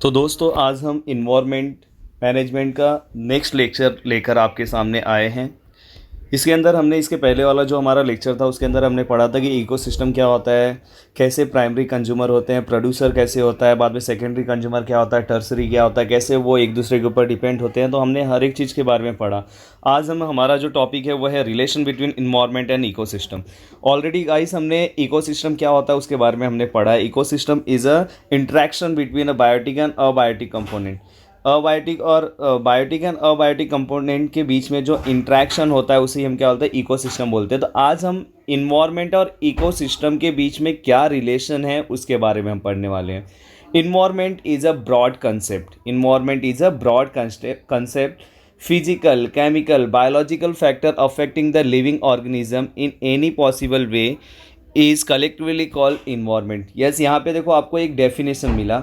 तो दोस्तों आज हम इन्वायरमेंट मैनेजमेंट का नेक्स्ट लेक्चर लेकर आपके सामने आए हैं। इसके अंदर हमने इसके पहले वाला जो हमारा लेक्चर था उसके अंदर हमने पढ़ा था कि इकोसिस्टम क्या होता है, कैसे प्राइमरी कंज्यूमर होते हैं, प्रोड्यूसर कैसे होता है, बाद में सेकेंडरी कंज्यूमर क्या होता है, टर्सरी क्या होता है, कैसे वो एक दूसरे के ऊपर डिपेंड होते हैं। तो हमने हर एक चीज़ के बारे में पढ़ा। आज हमारा जो टॉपिक है वो है relation between environment and ecosystem. Already guys हमने इकोसिस्टम क्या होता है उसके बारे में हमने पढ़ा है। Ecosystem is a interaction between a biotic and abiotic component. Abiotic और बायोटिक एंड अबायोटिक कंपोनेंट के बीच में जो इंट्रैक्शन होता है उसे हम क्या बोलते हैं, इकोसिस्टम बोलते हैं। तो आज हम इन्वायरमेंट और इकोसिस्टम के बीच में क्या रिलेशन है उसके बारे में हम पढ़ने वाले हैं। Environment is a broad concept. Environment is a broad concept physical, chemical, biological factor affecting the living organism in any possible way is collectively called environment. Yes, यहाँ पे देखो आपको एक डेफिनेशन मिला।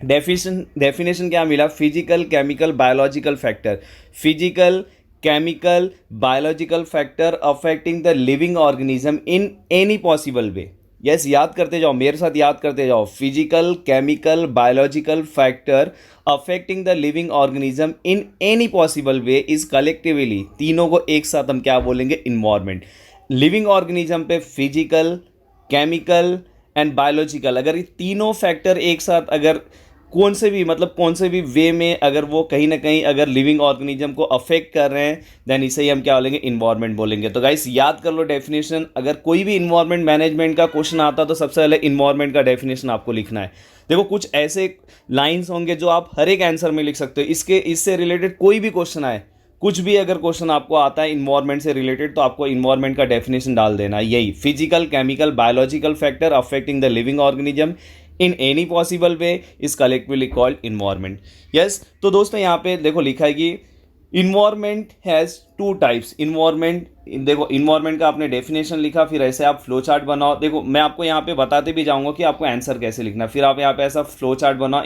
डेफिनेशन क्या मिला? Physical, chemical, biological factor. Physical, chemical, biological factor affecting the living organism in any possible way. Yes, याद करते जाओ, मेरे साथ याद करते जाओ। Physical, chemical, biological factor affecting the living organism in any possible way is collectively, तीनों को एक साथ हम क्या बोलेंगे? इन्वायरमेंट। लिविंग ऑर्गेनिज्म पे फिजिकल, केमिकल एंड बायोलॉजिकल, अगर ये तीनों फैक्टर एक साथ अगर कौन से भी वे में अगर वो कहीं ना कहीं अगर लिविंग ऑर्गेनिज्म को अफेक्ट कर रहे हैं, देन इसे ही हम क्या बोलेंगे? इन्वायरमेंट बोलेंगे। तो गाइस याद कर लो डेफिनेशन। अगर कोई भी इन्वायरमेंट मैनेजमेंट का क्वेश्चन आता तो सबसे पहले इन्वायरमेंट का डेफिनेशन आपको लिखना है। देखो कुछ ऐसे लाइन्स होंगे जो आप हर एक आंसर में लिख सकते हो। इससे रिलेटेड कोई भी क्वेश्चन आए, कुछ भी अगर क्वेश्चन आपको आता है इन्वायरमेंट से रिलेटेड, तो आपको इन्वायरमेंट का डेफिनेशन डाल देना है। यही physical, chemical, biological factor affecting the living organism in any possible way is collectively called environment. Yes, तो दोस्तों यहाँ पे देखो लिखा है कि environment has two types. Environment, देखो इन्वायरमेंट का आपने डेफिनेशन लिखा, फिर ऐसे आप फ्लो चार्ट बनाओ। देखो मैं आपको यहाँ पे बताते भी जाऊँगा कि आपको आंसर कैसे लिखना है, फिर आप यहाँ पे ऐसा फ्लो चार्ट बनाओ।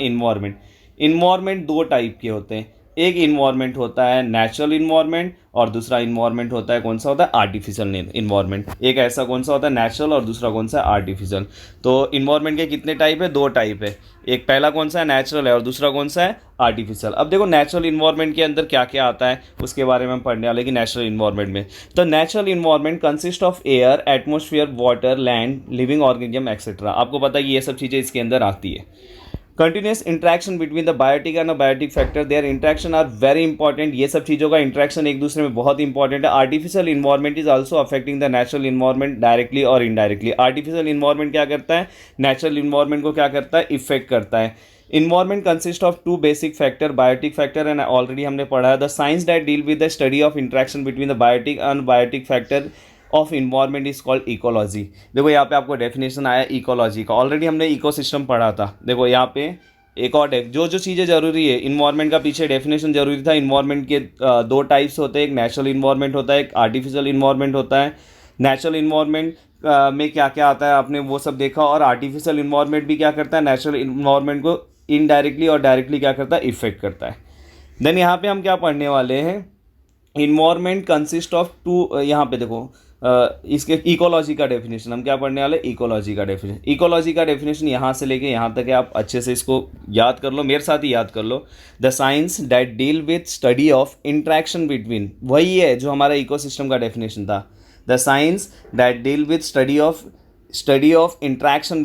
इन्वायरमेंट दो टाइप के होते हैं। एक इन्वायरमेंट होता है नेचुरल इन्वायरमेंट और दूसरा इन्वायरमेंट होता है कौन सा होता है? Artificial environment. एक ऐसा कौन सा होता है? नेचुरल, और दूसरा कौन सा है? आर्टिफिशियल। तो इन्वायरमेंट के कितने टाइप है? दो टाइप है। एक पहला कौन सा है? नेचुरल है, और दूसरा कौन सा है? आर्टिफिशियल। अब देखो नेचुरल इन्वायरमेंट के अंदर क्या क्या आता है उसके बारे में हम पढ़ने वाले कि नेचुरल इन्वायरमेंट में। तो natural environment consist of air, atmosphere, water, land, living organism etcetera. आपको पता है कि ये सब चीज़ें इसके अंदर आती है। Continuous interaction between the biotic and biotic factor, their interaction are very important. ये सब चीज़ों का इंट्रैक्शन एक दूसरे में बहुत इंपॉर्टेंट है। Artificial environment is also affecting the natural environment directly और इनडायरेक्टली। आर्टिफिशियल इन्वायरमेंट क्या करता है? नेचुरल इन्वायरमेंट को क्या करता है? इफेक्ट करता है। Environment consist of two basic factor, biotic factor and already हमने पढ़ा है the science that deal with the study of interaction between the biotic and biotic factor of environment is called ecology. देखो यहाँ पे आपको definition आया ecology का। Already हमने इकोसिस्टम पढ़ा था। देखो यहाँ पे एक और जो जो चीज़ें जरूरी है इन्वायरमेंट का, पीछे डेफिनेशन जरूरी था। इन्वायरमेंट के दो टाइप्स होते हैं, एक नेचुरल इन्वायरमेंट होता है, एक आर्टिफिशियल इन्वायरमेंट होता है। नेचुरल इन्वायरमेंट में क्या क्या आता है आपने वो सब देखा, और आर्टिफिशियल इन्वायरमेंट भी क्या करता है? नेचुरल इन्वायरमेंट को इनडायरेक्टली और डायरेक्टली क्या करता है? इफेक्ट करता है। देन यहाँ पे हम क्या पढ़ने वाले हैं? इन्वायरमेंट कंसिस्ट ऑफ टू, यहाँ पे देखो इसके इकोलॉजी का डेफिनेशन हम क्या पढ़ने वाले? इकोलॉजी का डेफिनेशन। इकोलॉजी का डेफिनेशन यहाँ से लेके यहाँ तक है, आप अच्छे से इसको याद कर लो, मेरे साथ ही याद कर लो। The science that deal with study of interaction between, वही है जो हमारा इकोसिस्टम का डेफिनेशन था। The science that deal with study of interaction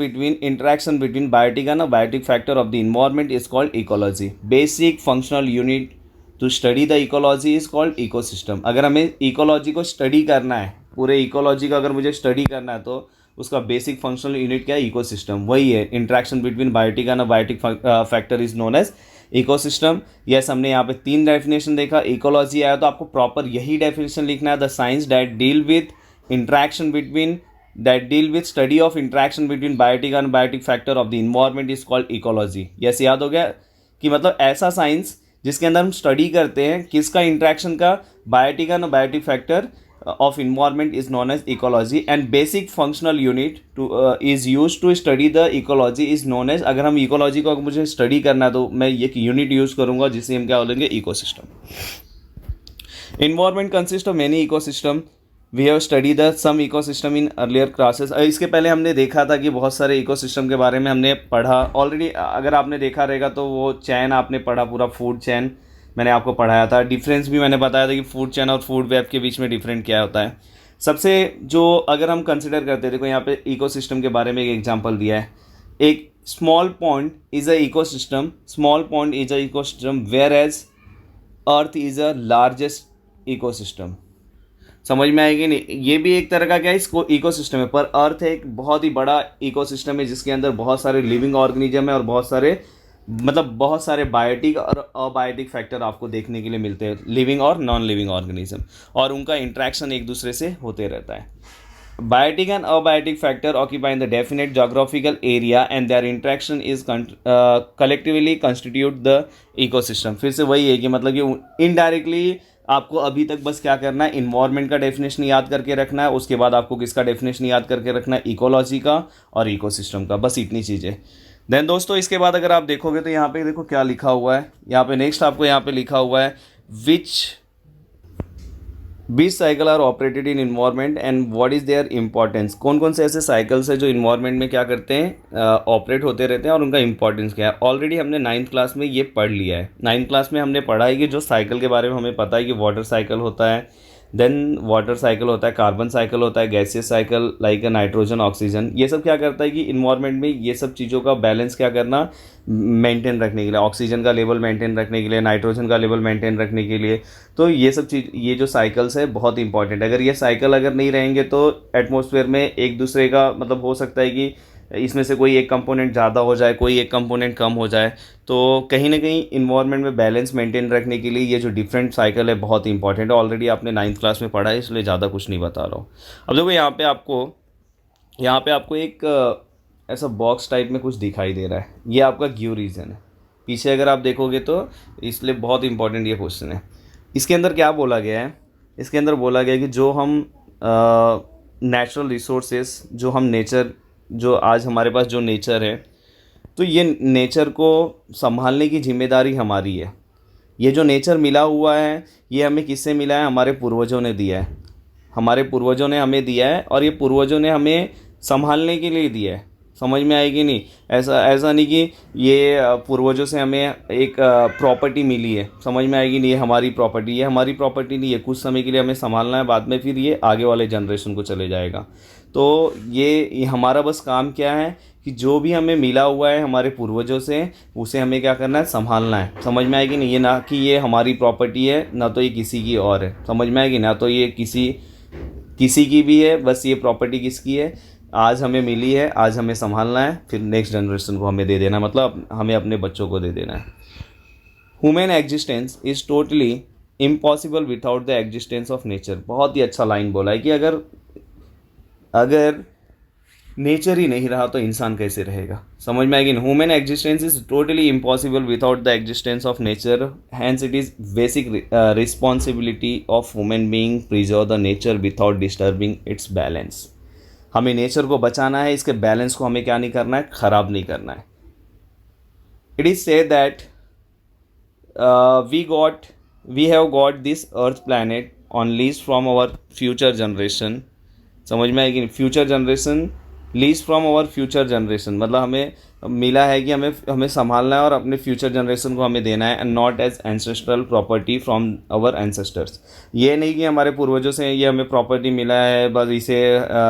between biotic and biotic factor of the environment is called ecology. Basic functional unit to study the ecology is called ecosystem. अगर हमें ecology को study करना है, पूरे ecology का अगर मुझे study करना है, तो उसका बेसिक फंक्शनल यूनिट क्या है? इकोसिस्टम। वही है interaction between biotic and biotic factor is known as ecosystem. Yes, हमने यहाँ पे तीन डेफिनेशन देखा। इकोलॉजी आया तो आपको प्रॉपर यही डेफिनेशन लिखना है। The science that deal with study of interaction between biotic and biotic factor of the environment is called ecology. Yes, याद हो गया कि मतलब ऐसा साइंस जिसके अंदर हम स्टडी करते हैं किसका? इंट्रैक्शन का, biotic and biotic factor of environment is known as ecology, and basic functional unit to is used to study the ecology is known as, अगर हम ecology को मुझे स्टडी करना है तो मैं एक यूनिट यूज़ करूँगा जिसे हम क्या बोलेंगे? Ecosystem. environment consists of many ecosystem we have study the some ecosystem in earlier classes. इसके पहले हमने देखा था कि बहुत सारे इकोसिस्टम के बारे में हमने पढ़ा ऑलरेडी। अगर आपने देखा रहेगा तो वो चैन आपने पढ़ा, पूरा फूड चैन मैंने आपको पढ़ाया था। डिफरेंस भी मैंने बताया था कि फूड चैन और फूड वेब के बीच में डिफरेंट क्या होता है। सबसे जो अगर हम कंसिडर करते, देखो यहाँ पे इकोसिस्टम के बारे में एक एग्जांपल दिया है। एक small point is a ecosystem, small point is a ecosystem whereas earth is a largest ecosystem. समझ में आएगी नहीं, ये भी एक तरह का क्या है, इसको इकोसिस्टम है, पर अर्थ एक बहुत ही बड़ा इकोसिस्टम है जिसके अंदर बहुत सारे लिविंग ऑर्गेनिज्म है और बहुत सारे मतलब बहुत सारे बायोटिक और अबायोटिक फैक्टर आपको देखने के लिए मिलते हैं, लिविंग और नॉन लिविंग ऑर्गेनिज्म, और उनका इंट्रैक्शन एक दूसरे से होते रहता है। Biotic and abiotic factor occupy in the definite geographical area and their interaction is collectively constitute the ecosystem. फिर से वही है कि मतलब कि इनडायरेक्टली आपको अभी तक बस क्या करना है, इन्वायरमेंट का डेफिनेशन याद करके रखना है, उसके बाद आपको किसका डेफिनेशन याद करके रखना है, इकोलॉजी का और इकोसिस्टम का, बस इतनी चीज़ें। देन दोस्तों इसके बाद अगर आप देखोगे तो यहाँ पे देखो क्या लिखा हुआ है, यहाँ पे नेक्स्ट आपको यहाँ पे लिखा हुआ है which beach cycle are operated in environment and what is their importance. कौन कौन से ऐसे साइकिल्स है जो इन्वायरमेंट में क्या करते हैं, ऑपरेट होते रहते हैं और उनका इंपॉर्टेंस क्या है। ऑलरेडी हमने 9th क्लास में ये पढ़ लिया है। 9th क्लास में हमने पढ़ा है कि जो साइकिल के बारे में हमें पता है कि वाटर साइकिल होता है, देन वाटर साइकिल होता है, कार्बन साइकिल होता है, gaseous cycle like nitrogen oxygen. ये सब क्या करता है कि इन्वायरमेंट में ये सब चीज़ों का बैलेंस क्या करना, मेंटेन रखने के लिए, ऑक्सीजन का लेवल मेंटेन रखने के लिए, नाइट्रोजन का लेवल मेंटेन रखने के लिए। तो ये सब चीज़, ये जो साइकिल्स है बहुत इंपॉर्टेंट है। अगर ये साइकिल अगर नहीं रहेंगे तो एटमॉस्फेयर में एक दूसरे का मतलब हो सकता है कि इसमें से कोई एक कंपोनेंट ज़्यादा हो जाए, कोई एक कंपोनेंट कम हो जाए। तो कहीं ना कहीं इन्वायरमेंट में बैलेंस मेंटेन रखने के लिए ये जो डिफरेंट साइकिल है बहुत इंपॉर्टेंट है। ऑलरेडी आपने 9th क्लास में पढ़ा है, इसलिए ज़्यादा कुछ नहीं बता रहा हूँ। अब देखो यहाँ पे आपको एक ऐसा बॉक्स टाइप में कुछ दिखाई दे रहा है, ये आपका ग्यू रीजन है। पीछे अगर आप देखोगे तो इसलिए बहुत इंपॉर्टेंट ये क्वेश्चन है। इसके अंदर क्या बोला गया है, इसके अंदर बोला गया है कि जो हम नेचुरल रिसोर्सेस, जो हम नेचर, जो आज हमारे पास जो नेचर है, तो ये नेचर को संभालने की जिम्मेदारी हमारी है। ये जो नेचर मिला हुआ है ये हमें किससे मिला है, हमारे पूर्वजों ने दिया है। हमारे पूर्वजों ने हमें दिया है और ये पूर्वजों ने हमें संभालने के लिए दिया है। समझ में आएगी नहीं, ऐसा नहीं कि ये पूर्वजों से हमें एक प्रॉपर्टी मिली है, समझ में आएगी नहीं, ये हमारी प्रॉपर्टी, ये हमारी प्रॉपर्टी नहीं है। कुछ समय के लिए हमें संभालना है, बाद में फिर ये आगे वाले जनरेशन को चले जाएगा। तो ये हमारा बस काम क्या है कि जो भी हमें मिला हुआ है हमारे पूर्वजों से, उसे हमें क्या करना है, संभालना है। समझ में आएगी नहीं, ये ना कि ये हमारी प्रॉपर्टी है, ना तो ये किसी की और है। समझ में आएगी, ना तो ये किसी की भी है, बस ये प्रॉपर्टी किसकी है, आज हमें मिली है, आज हमें संभालना है, फिर नेक्स्ट जनरेशन को हमें दे देना है, मतलब हमें अपने बच्चों को दे देना है। Human existence is totally impossible without the existence of nature. बहुत ही अच्छा लाइन बोला है कि अगर नेचर ही नहीं रहा तो इंसान कैसे रहेगा। समझ में आएगी। Human existence is totally impossible without the existence of nature, hence it is basic responsibility of human being preserve the nature without disturbing its balance. हमें नेचर को बचाना है, इसके बैलेंस को हमें क्या नहीं करना है, ख़राब नहीं करना है। It is said that we have got this earth planet on lease from our future generation. समझ में आएगी, future generation, lease from our future generation, मतलब हमें मिला है कि हमें संभालना है और अपने फ्यूचर जनरेशन को हमें देना है, and not as ancestral property from our ancestors. ये नहीं कि हमारे पूर्वजों से ये हमें प्रॉपर्टी मिला है, बस इसे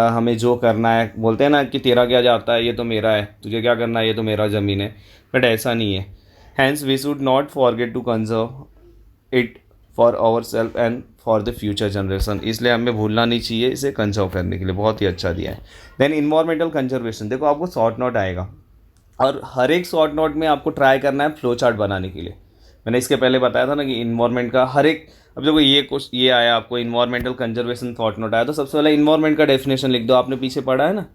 हमें जो करना है, बोलते हैं ना कि तेरा क्या जाता है, ये तो मेरा है, तुझे क्या करना है, ये तो मेरा ज़मीन है, बट ऐसा नहीं है। Hence we should not forget to conserve it for our self and for the future generation. इसलिए हमें भूलना नहीं चाहिए इसे कंजर्व करने के लिए। बहुत ही अच्छा दिया है। देन इन्वायरमेंटल कंजर्वेशन, देखो आपको शॉर्ट नोट आएगा और हर एक शॉर्ट नोट में आपको ट्राई करना है फ्लो चार्ट बनाने के लिए। मैंने इसके पहले बताया था ना कि इन्वायरमेंट का हर एक, अब देखो ये आया आपको इन्वायरमेंटल कंजर्वेशन शॉर्ट नोट आया, तो सबसे पहले इन्वायरमेंट का डेफिनेशन लिख दो। आपने पीछे पढ़ा है ना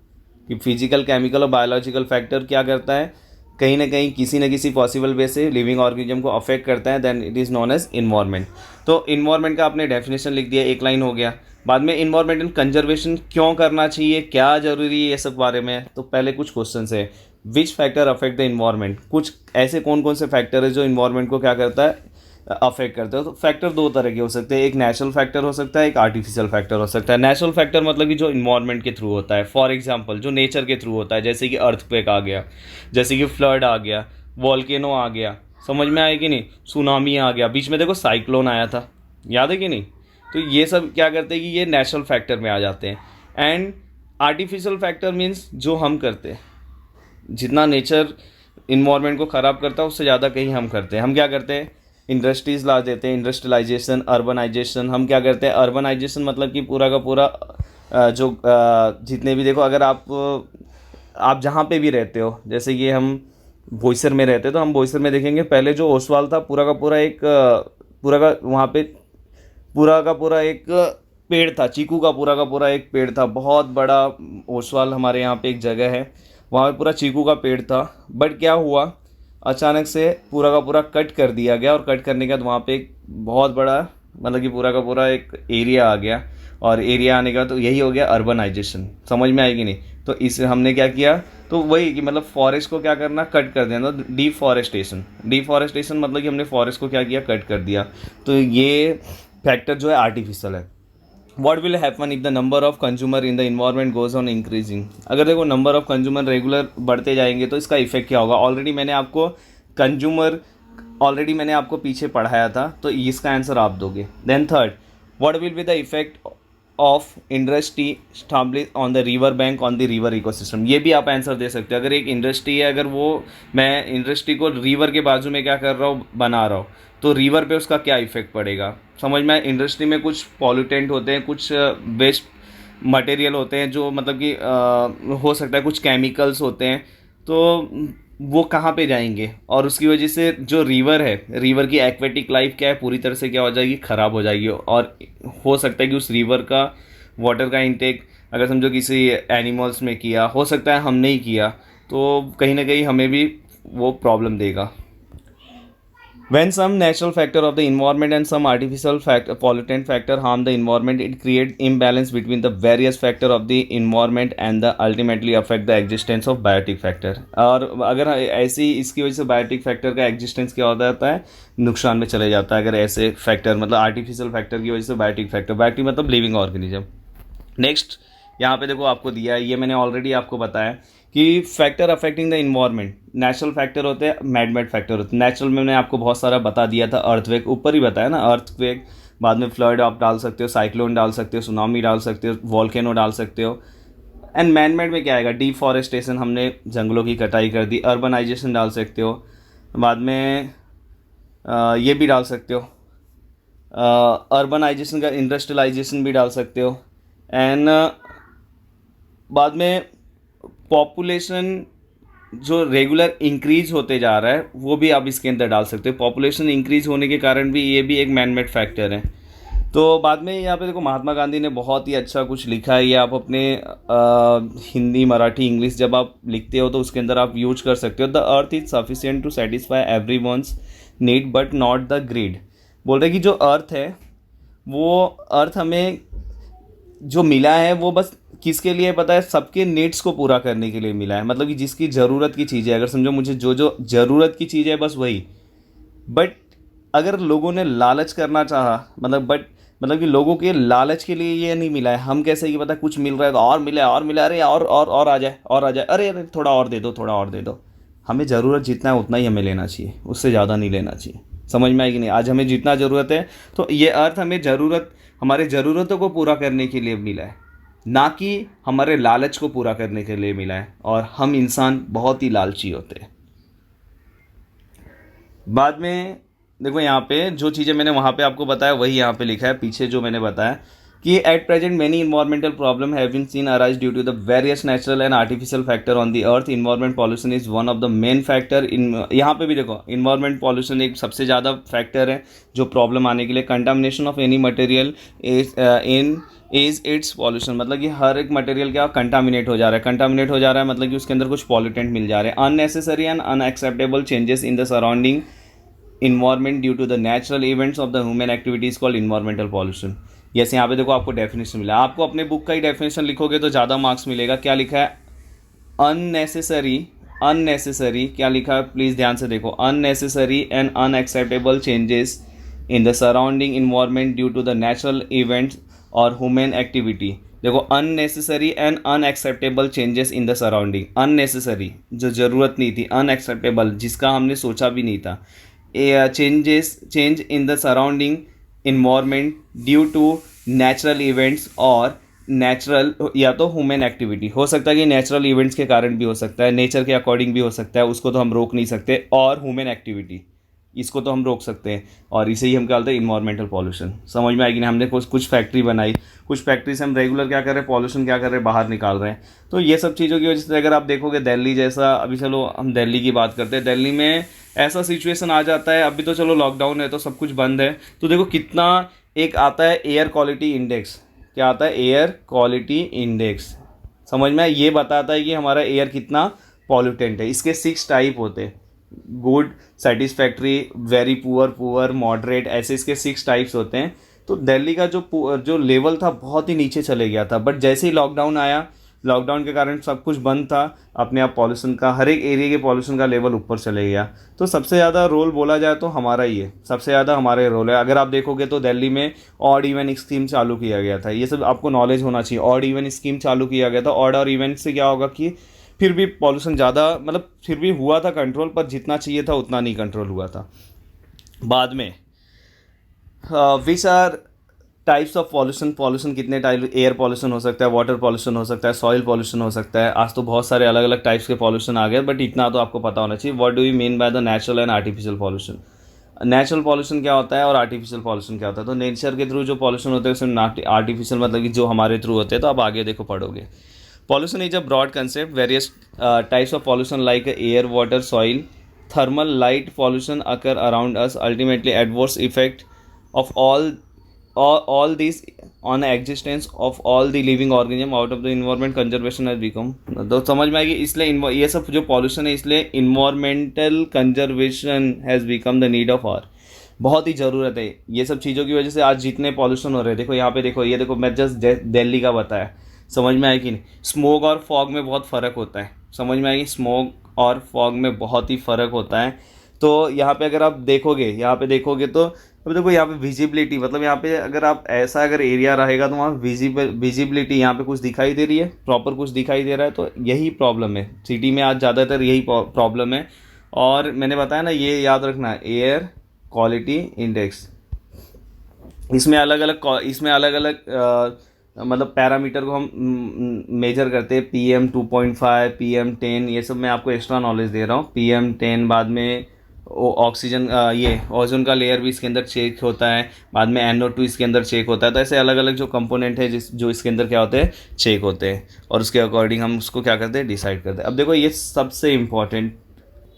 कि फिजिकल, केमिकल और बायोलॉजिकल फैक्टर क्या करता है, कहीं ना कहीं किसी न किसी पॉसिबल वे से लिविंग ऑर्गेनिज्म को अफेक्ट करता है, then it is known as environment. तो इन्वायरमेंट का आपने डेफिनेशन लिख दिया, एक लाइन हो गया। बाद में इन्वायरमेंटल कंजर्वेशन क्यों करना चाहिए, क्या ज़रूरी है, ये सब बारे में। तो पहले कुछ क्वेश्चन है, which factor affect the environment, कुछ ऐसे कौन कौन से फैक्टर है जो इन्वायरमेंट को क्या करता है, अफेक्ट करते हो। तो फैक्टर दो तरह के हो सकते हैं, एक नेचुरल फैक्टर हो सकता है, एक आर्टिफिशियल फैक्टर हो सकता है। नेचुरल फैक्टर मतलब कि जो इन्वायरमेंट के थ्रू होता है, फॉर एग्जांपल जो नेचर के थ्रू होता है, जैसे कि अर्थक्वेक आ गया, जैसे कि फ्लड आ गया, वॉल्केनो आ गया, समझ में आया कि नहीं, सुनामी आ गया, बीच में देखो साइक्लोन आया था, याद है कि नहीं। तो ये सब क्या करते हैं कि ये नेचुरल फैक्टर में आ जाते हैं। एंड आर्टिफिशियल फैक्टर मीन्स जो हम करते हैं, जितना नेचर इन्वायरमेंट को ख़राब करता है उससे ज़्यादा कहीं हम करते हैं। हम क्या करते हैं, इंडस्ट्रीज़ ला देते हैं, इंडस्ट्रियलाइजेशन, अर्बनाइजेशन। हम क्या करते हैं, अर्बनाइजेशन मतलब कि पूरा का पूरा जितने भी देखो, अगर आप जहाँ पे भी रहते हो, जैसे कि हम बोईसर में रहते हैं तो हम बोईसर में देखेंगे पहले जो ओसवाल था पूरा का पूरा एक पूरा का वहाँ पे पूरा का पूरा एक पेड़ था, चीकू का पूरा एक पेड़ था, बहुत बड़ा। ओसवाल हमारे यहाँ पे एक जगह है, वहाँ पे पूरा चीकू का पेड़ था। बट क्या हुआ, अचानक से पूरा का पूरा कट कर दिया गया, और कट करने के बाद वहाँ पे एक बहुत बड़ा, मतलब कि पूरा का पूरा एक एरिया आ गया। और एरिया आने का तो यही हो गया अर्बनाइजेशन, समझ में आएगी नहीं। तो इसे हमने क्या किया, तो वही कि मतलब फॉरेस्ट को क्या करना, कट कर देना, तो डिफॉरेस्टेशन मतलब कि हमने फॉरेस्ट को क्या किया, कट कर दिया। तो ये फैक्टर जो है आर्टिफिशियल है। What will happen if the number of consumer in the environment goes on increasing. अगर देखो नंबर ऑफ कंज्यूमर रेगुलर बढ़ते जाएंगे तो इसका इफेक्ट क्या होगा। ऑलरेडी मैंने आपको पीछे पढ़ाया था, तो इसका आंसर आप दोगे। Then third, what will be the effect of industry establish on the river bank on the river ecosystem. ये भी आप आंसर दे सकते हो। अगर एक इंडस्ट्री है, अगर वो मैं इंडस्ट्री को रिवर के बाजू में क्या कर रहा हूँ, बना रहा हूँ, तो रिवर पे उसका क्या इफेक्ट पड़ेगा। समझ में, इंडस्ट्री में कुछ पॉल्यूटेंट होते हैं, कुछ वेस्ट मटेरियल होते हैं, जो मतलब कि हो सकता है कुछ केमिकल्स होते हैं, तो वो कहाँ पे जाएंगे, और उसकी वजह से जो रिवर है, रिवर की एक्वेटिक लाइफ क्या है, पूरी तरह से क्या हो जाएगी, ख़राब हो जाएगी। और हो सकता है कि उस रिवर का वाटर का इंटेक अगर समझो किसी एनिमल्स में किया, हो सकता है हमने ही किया, तो कहीं ना कहीं हमें भी वो प्रॉब्लम देगा। When some natural factor of the environment and some artificial pollutant factor harm the environment, it creates imbalance between the various factor of the environment and the ultimately affect the existence of biotic factor। और अगर ऐसी इसकी वजह से biotic factor का existence क्या होता है, नुकसान में चले जाता है। अगर ऐसे फैक्टर मतलब आर्टिफिशियल फैक्टर की वजह से बायोटिक फैक्टर, बायोटिक मतलब लिविंग ऑर्गेनिज्म। नेक्स्ट यहाँ पे देखो आपको दिया है, ये मैंने ऑलरेडी आपको बताया कि factor affecting the environment, natural factor होते हैं, मैडमेड फैक्टर होते हैं। नेचुरल में मैंने आपको बहुत सारा बता दिया था, अर्थक्वेक ऊपर ही बताया ना, अर्थक्वेक, बाद में फ्लड आप डाल सकते हो, साइक्लोन डाल सकते हो, सुनामी डाल सकते हो, वॉल्केनो डाल सकते हो। एंड मैनमेड में क्या आएगा, डिफॉरेस्टेशन, हमने जंगलों की कटाई कर दी। अर्बनाइजेशन डाल सकते हो, बाद में ये भी डाल सकते हो, अर्बनाइजेशन का इंडस्ट्रियलाइजेशन भी डाल सकते हो। एंड बाद में पॉपुलेशन जो रेगुलर इंक्रीज होते जा रहा है वो भी आप इसके अंदर डाल सकते हो। पॉपुलेशन इंक्रीज होने के कारण भी ये भी एक मैनमेड फैक्टर है। तो बाद में यहाँ पे देखो महात्मा गांधी ने बहुत ही अच्छा कुछ लिखा है, ये आप अपने हिंदी, मराठी, इंग्लिश जब आप लिखते हो तो उसके अंदर आप यूज कर सकते हो। The earth is sufficient to satisfy everyone's need but not the greed. बोल रहे कि जो अर्थ है, वो अर्थ हमें जो मिला है वो बस किसके लिए पता है, सबके नीड्स को पूरा करने के लिए मिला है। मतलब कि जिसकी ज़रूरत की चीज़ है, अगर समझो मुझे जो जो ज़रूरत की चीज़ है बस वही। बट अगर लोगों ने लालच करना चाहा, मतलब कि लोगों के लालच के लिए ये नहीं मिला है। हम कैसे कि पता कुछ मिल रहा है तो और मिले और मिले, अरे और आ जाए, और आ जाए, अरे अरे थोड़ा और दे दो, थोड़ा और दे दो। हमें ज़रूरत जितना है उतना ही हमें लेना चाहिए, उससे ज़्यादा नहीं लेना चाहिए। समझ में आएगी नहीं। आज हमें जितना ज़रूरत है, तो ये अर्थ हमें हमारे ज़रूरतों को पूरा करने के लिए मिला है, ना कि हमारे लालच को पूरा करने के लिए मिला है। और हम इंसान बहुत ही लालची होते हैं। बाद में देखो यहाँ पे जो चीज़ें मैंने वहाँ पे आपको बताया वही यहाँ पे लिखा है पीछे, जो मैंने बताया कि at present many environmental problem have been seen arise due to the various natural and artificial factor on the earth. Environment pollution is one of the main factor in. यहाँ पे भी देखो इन्वायरमेंट पॉल्यूशन एक सबसे ज़्यादा factor है जो problem आने के लिए। Contamination of any material is it's pollution, मतलब कि हर एक मटेरियल क्या कंटामिनेट हो जा रहा है। कंटामिनेट हो जा रहा है मतलब कि उसके अंदर कुछ पॉल्यूटेंट मिल जा रहे हैं। Unnecessary and unacceptable changes in the surrounding environment due to the natural events of the human activities called environmental pollution. Yes, यहाँ पे देखो आपको डेफिनेशन मिला। आपको अपने बुक का ही डेफिनेशन लिखोगे तो ज़्यादा मार्क्स मिलेगा। क्या लिखा है, अननेसेसरी क्या लिखा है, प्लीज़ ध्यान से देखो। Unnecessary and unacceptable changes in the surrounding environment due to the natural events और ह्यूमन एक्टिविटी। देखो unnecessary and unacceptable changes in the surrounding, unnecessary जो ज़रूरत नहीं थी, अनएक्सेप्टेबल जिसका हमने सोचा भी नहीं था, change in the surrounding environment due to natural events और नेचुरल या तो ह्यूमन एक्टिविटी। हो सकता है कि नेचुरल इवेंट्स के कारण भी हो सकता है, नेचर के अकॉर्डिंग भी हो सकता है, उसको तो हम रोक नहीं सकते, और ह्यूमन एक्टिविटी इसको तो हम रोक सकते हैं, और इसे ही हम क्या बोलते हैं, इन्वायरमेंटल पॉल्यूशन। समझ में आएगी ना। हमने कुछ फैक्ट्री बनाई, कुछ फैक्ट्री से हम रेगुलर क्या कर रहे हैं, पॉल्यूशन क्या कर रहे हैं, बाहर निकाल रहे हैं। तो ये सब चीज़ों की वजह से अगर आप देखोगे दिल्ली जैसा, अभी चलो हम दिल्ली की बात करते हैं, दिल्ली में ऐसा सिचुएशन आ जाता है, अभी तो चलो लॉकडाउन है तो सब कुछ बंद है, तो देखो कितना एक आता है एयर क्वालिटी इंडेक्स। क्या आता है, एयर क्वालिटी इंडेक्स। समझ में, ये बताता है कि हमारा एयर कितना पॉल्यूटेंट है। इसके 6 टाइप होते हैं, good, satisfactory, very poor, poor, moderate, ऐसे इसके 6 टाइप्स होते हैं। तो दिल्ली का जो लेवल था बहुत ही नीचे चले गया था, बट जैसे ही लॉकडाउन आया, लॉकडाउन के कारण सब कुछ बंद था, अपने आप पॉल्यूशन का, हर एक एरिया के पॉल्यूशन का लेवल ऊपर चले गया। तो सबसे ज़्यादा रोल बोला जाए तो हमारा ही है, सबसे ज़्यादा हमारा ही रोल है। अगर आप देखोगे तो दिल्ली में ऑड इवन स्कीम चालू किया गया था, ये सब आपको नॉलेज होना चाहिए। ऑड इवन स्कीम चालू किया गया था, ऑड और इवन से क्या होगा कि फिर भी पॉल्यूशन ज़्यादा, मतलब फिर भी हुआ था कंट्रोल, पर जितना चाहिए था उतना नहीं कंट्रोल हुआ था। बाद में which are types of pollution, pollution कितने टाइप, एयर पॉल्यूशन हो सकता है, वाटर पॉल्यूशन हो सकता है, सॉइल पॉल्यूशन हो सकता है। आज तो बहुत सारे अलग अलग टाइप्स के पॉल्यूशन आ गए, बट इतना तो आपको पता होना चाहिए। What do you mean by the natural and artificial pollution. Natural pollution क्या होता है और आर्टिफिशियल पॉल्यूशन क्या होता है। तो नेचर के थ्रू जो पॉल्यूशन होते हैं उसमें आर्टिफिशियल मतलब कि जो हमारे थ्रू होते हैं। तो आप आगे देखो पढ़ोगे। Pollution is a broad concept, various types of pollution like air, water, soil, thermal, light pollution occur around us. Ultimately adverse effect of all these on existence of all the living organism out of the environment conservation has become। तो समझ में आएगी। इसलिए ये सब जो pollution है, इसलिए environmental conservation has become the need of our, बहुत ही ज़रूरत है। ये सब चीज़ों की वजह से आज जितने पॉल्यूशन हो रहे हैं, देखो यहाँ पे देखो, ये देखो मैं जस्ट दिल्ली का बताया, समझ में आए कि नहीं। स्मोक और फॉग में बहुत फ़र्क होता है, समझ में आएगी। स्मोक और फॉग में बहुत ही फ़र्क होता है। तो यहाँ पे अगर आप देखोगे, यहाँ पे देखोगे तो अब देखो यहाँ पे विजिबिलिटी, मतलब यहाँ पे अगर आप ऐसा अगर एरिया रहेगा तो वहाँ विजिबिलिटी यहाँ पे कुछ दिखाई दे रही है, प्रॉपर कुछ दिखाई दे रहा है। तो यही प्रॉब्लम है सिटी में आज ज़्यादातर, यही प्रॉब्लम है। और मैंने बताया ना, ये याद रखना, एयर क्वालिटी इंडेक्स, इसमें अलग अलग मतलब पैरामीटर को हम मेजर करते हैं। PM2.5, PM10, ये सब मैं आपको एक्स्ट्रा नॉलेज दे रहा हूँ। PM10, बाद में ऑक्सीजन, ये ओजोन का लेयर भी इसके अंदर चेक होता है, बाद में NO2 इसके अंदर चेक होता है। तो ऐसे अलग अलग जो कंपोनेंट है जो इसके अंदर क्या होते हैं, चेक होते हैं, और उसके अकॉर्डिंग हम उसको क्या करते हैं, डिसाइड करते हैं। अब देखो ये सबसे इम्पॉर्टेंट,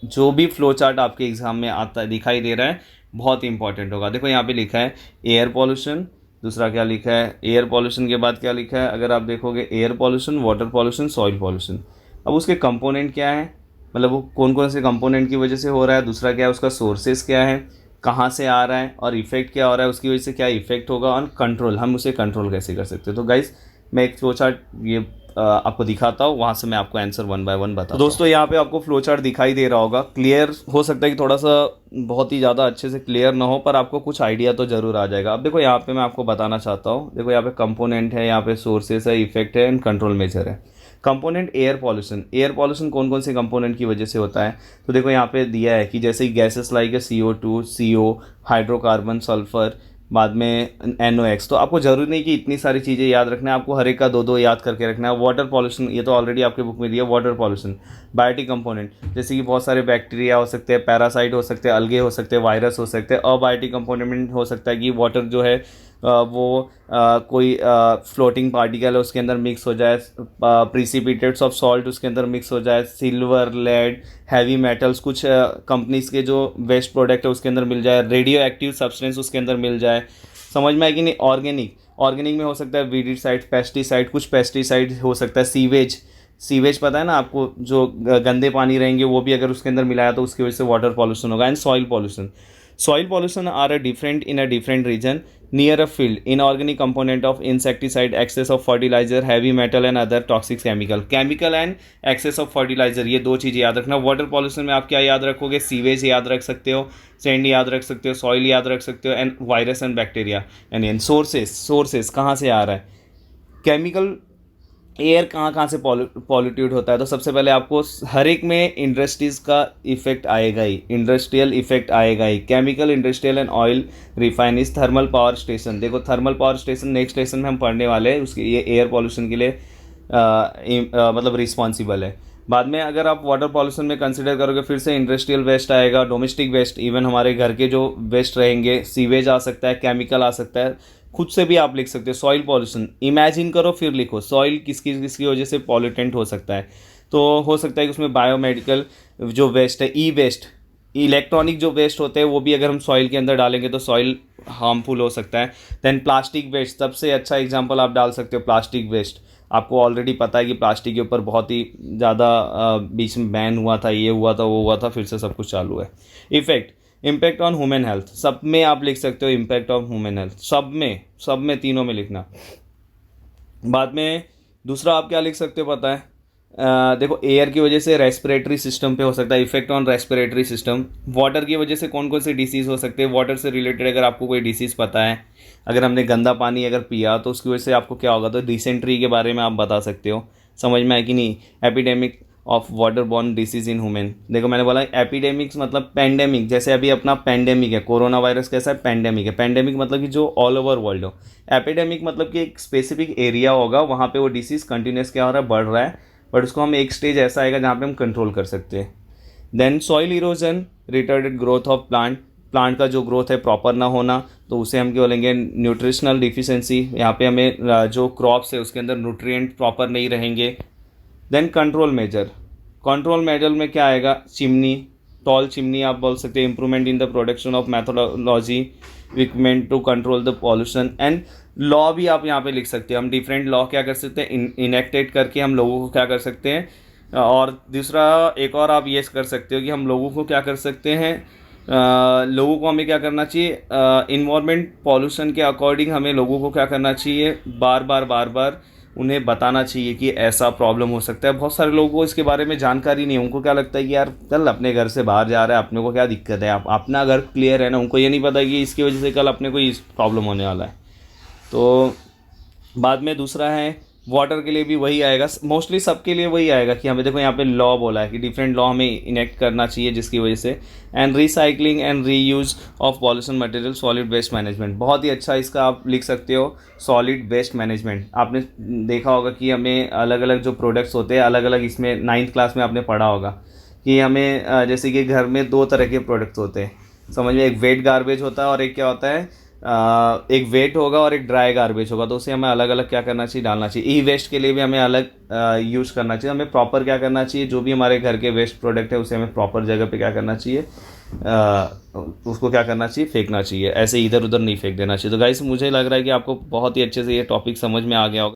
जो भी फ्लो चार्ट आपके एग्जाम में आता है, दिखाई दे रहा है, बहुत ही इंपॉर्टेंट होगा। देखो यहाँ पे लिखा है एयर पॉल्यूशन, दूसरा क्या लिखा है, एयर पॉल्यूशन के बाद क्या लिखा है, अगर आप देखोगे air pollution, water pollution, soil pollution. अब उसके कंपोनेंट क्या है, मतलब वो कौन कौन से कंपोनेंट की वजह से हो रहा है, दूसरा क्या है उसका सोर्सेस क्या है, कहाँ से आ रहा है, और इफेक्ट क्या हो रहा है, उसकी वजह से क्या इफेक्ट होगा, और कंट्रोल, हम उसे कंट्रोल कैसे कर सकते हैं। तो गाइस मैं एक फ्लो चार्ट ये आपको दिखाता हूँ, वहाँ से मैं आपको आंसर 1 बाय 1 बताता हूँ। दोस्तों यहाँ पे आपको फ्लो चार्ट दिखाई दे रहा होगा, क्लियर हो सकता है कि थोड़ा सा बहुत ही ज़्यादा अच्छे से क्लियर ना हो, पर आपको कुछ आइडिया तो ज़रूर आ जाएगा। अब देखो यहाँ पे मैं आपको बताना चाहता हूँ, देखो यहाँ पे कंपोनेंट है, यहाँ पे सोर्सेस है, इफेक्ट है, एंड कंट्रोल मेजर है। Component air pollution, air pollution कौन कौन से कंपोनेंट की वजह से होता है, तो देखो यहाँ पे दिया है कि जैसे gases like CO2, CO, hydrocarbon, sulphur, बाद में NOx। तो आपको ज़रूरी नहीं कि इतनी सारी चीज़ें याद रखना है, आपको हर एक का 2-2 याद करके रखना है। वाटर पॉल्यूशन, ये तो ऑलरेडी आपके बुक में दिया, वाटर पॉल्यूशन। बायोटिक कंपोनेंट, जैसे कि बहुत सारे बैक्टीरिया हो सकते हैं, पैरासाइट हो सकते हैं, अलगे हो सकते हैं, वायरस हो सकते हैं। अबायोटिक कंपोनेंट हो सकता है कि वाटर जो है वो कोई फ्लोटिंग पार्टिकल है उसके अंदर मिक्स हो जाए, प्रिसिपिटेट्स ऑफ सॉल्ट उसके अंदर मिक्स हो जाए, सिल्वर, लेड, हैवी मेटल्स, कुछ कंपनीज के जो वेस्ट प्रोडक्ट है उसके अंदर मिल जाए, रेडियो एक्टिव सब्सटेंस उसके अंदर मिल जाए। समझ में आएगी नहीं। ऑर्गेनिक में हो सकता है वीडिसाइड, पेस्टिसाइड, कुछ पेस्टिसाइड हो सकता है। सीवेज पता है ना आपको, जो गंदे पानी रहेंगे वो भी अगर उसके अंदर मिलाया तो उसकी वजह से वाटर पॉल्यूशन होगा। And soil pollution, Soil pollution are a different in a different region. Near a field, inorganic component of insecticide, excess of fertilizer, heavy metal and other toxic chemical. Chemical and excess of fertilizer, ये दो चीज़ याद रखना. Water pollution में आप क्या याद रखोगे? Sewage याद रख सकते हो, सैंड याद रख सकते हो, सॉइल याद रख सकते हो, and virus and bacteria. And sources कहाँ से आ रहा है? केमिकल. एयर कहाँ कहाँ से पॉल्यूटेड होता है? तो सबसे पहले आपको हर एक में इंडस्ट्रीज़ का इफेक्ट आएगा ही, इंडस्ट्रियल इफेक्ट आएगा ही. Chemical, industrial and oil refineries, thermal power station. देखो thermal power station next lesson में हम पढ़ने वाले हैं, उसके ये एयर पॉल्यूशन के लिए मतलब रिस्पॉन्सिबल है. बाद में अगर आप वाटर पॉल्यूशन में कंसिडर करोगे, फिर से इंडस्ट्रियल वेस्ट आएगा, डोमेस्टिक वेस्ट, इवन हमारे घर के जो वेस्ट रहेंगे, सीवेज आ सकता है, केमिकल आ सकता है. खुद से भी आप लिख सकते हो सॉइल पॉल्यूशन. इमेजिन करो फिर लिखो सॉइल किसकी वजह से पॉल्यूटेंट हो सकता है. तो हो सकता है कि उसमें बायोमेडिकल जो वेस्ट है, ई वेस्ट, इलेक्ट्रॉनिक जो वेस्ट होते हैं वो भी अगर हम सॉइल के अंदर डालेंगे तो सॉइल हार्मफुल हो सकता है. देन प्लास्टिक वेस्ट, सबसे अच्छा एग्जांपल आप डाल सकते हो प्लास्टिक वेस्ट. आपको ऑलरेडी पता है कि प्लास्टिक के ऊपर बहुत ही ज़्यादा बीच में बैन हुआ था, ये हुआ था, वो हुआ था, फिर से सब कुछ चालू है. Effect, impact on human health, सब में आप लिख सकते हो इम्पैक्ट ऑन ह्यूमन हेल्थ, सब में तीनों में लिखना. बाद में दूसरा आप क्या लिख सकते हो पता है? देखो एयर की वजह से रेस्पिरेटरी सिस्टम पे हो सकता है, effect on respiratory system. Water की वजह से कौन कौन से डिसीज़ हो सकते हैं? वाटर से रिलेटेड अगर आपको कोई डिसीज़ पता है, अगर हमने गंदा पानी अगर पिया तो उसकी वजह से आपको क्या होगा, तो डिसेंट्री के बारे में आप बता सकते हो. समझ में आए कि नहीं? Epidemic of water borne disease in human. देखो मैंने बोला एपिडेमिक्स मतलब पैंडेमिक. जैसे अभी अपना पैंडेमिक है, कोरोना वायरस कैसा है? पैंडेमिक है. पैंडेमिक मतलब कि जो ऑल ओवर वर्ल्ड हो. एपिडेमिक मतलब कि एक स्पेसिफिक एरिया होगा, वहाँ पे वो डिसीज़ कंटिन्यूस क्या हो रहा है? बढ़ रहा है, बट उसको हम एक स्टेज ऐसा आएगा जहाँ पे हम कंट्रोल कर सकते हैं. Then soil erosion, retarded growth of plant का जो ग्रोथ है प्रॉपर ना होना, तो उसे हम क्या बोलेंगे? Nutritional deficiency. यहाँ पे हमें जो क्रॉप्स है उसके अंदर न्यूट्रिएंट प्रॉपर नहीं रहेंगे. देन कंट्रोल मेजर में क्या आएगा? चिमनी, टॉल चिमनी आप बोल सकते हैं. Improvement in the production of methodology equipment to control the pollution. And law भी आप यहाँ पे लिख सकते हैं. हम डिफरेंट लॉ क्या कर सकते हैं? इनेक्टेड करके हम लोगों को क्या कर सकते हैं? और दूसरा एक और आप ये कर सकते हो कि हम लोगों को क्या कर सकते हैं? लोगों को हमें क्या करना चाहिए? इन्वायरमेंट पॉल्यूशन के अकॉर्डिंग हमें लोगों को क्या करना चाहिए? बार बार उन्हें बताना चाहिए कि ऐसा प्रॉब्लम हो सकता है. बहुत सारे लोगों को इसके बारे में जानकारी नहीं है. उनको क्या लगता है कि यार चल अपने घर से बाहर जा रहा है, अपने को क्या दिक्कत है, आप अपना घर क्लियर है ना. उनको ये नहीं पता कि इसकी वजह से कल अपने को इस प्रॉब्लम होने वाला है. तो बाद में दूसरा है वाटर के लिए भी वही आएगा, मोस्टली सबके लिए वही आएगा कि हमें देखो यहाँ पे लॉ बोला है कि डिफरेंट लॉ हमें इनेक्ट करना चाहिए जिसकी वजह से. And recycling and reuse of pollution material, solid waste management. बहुत ही अच्छा इसका आप लिख सकते हो सॉलिड वेस्ट मैनेजमेंट. आपने देखा होगा कि हमें अलग अलग जो प्रोडक्ट्स होते हैं अलग अलग, इसमें 9th क्लास में आपने पढ़ा होगा कि हमें जैसे कि घर में 2 तरह के प्रोडक्ट्स होते हैं. समझ में? एक वेट गार्बेज होता है और एक क्या होता है? एक वेट होगा और एक ड्राई गार्बेज होगा. तो उसे हमें अलग अलग क्या करना चाहिए? डालना चाहिए. ई वेस्ट के लिए भी हमें अलग यूज़ करना चाहिए. हमें प्रॉपर क्या करना चाहिए? जो भी हमारे घर के वेस्ट प्रोडक्ट है उसे हमें प्रॉपर जगह पे क्या करना चाहिए? उसको क्या करना चाहिए? फेंकना चाहिए. ऐसे इधर उधर नहीं फेंक देना चाहिए. तो गाइस मुझे लग रहा है कि आपको बहुत ही अच्छे से ये टॉपिक समझ में आ गया होगा.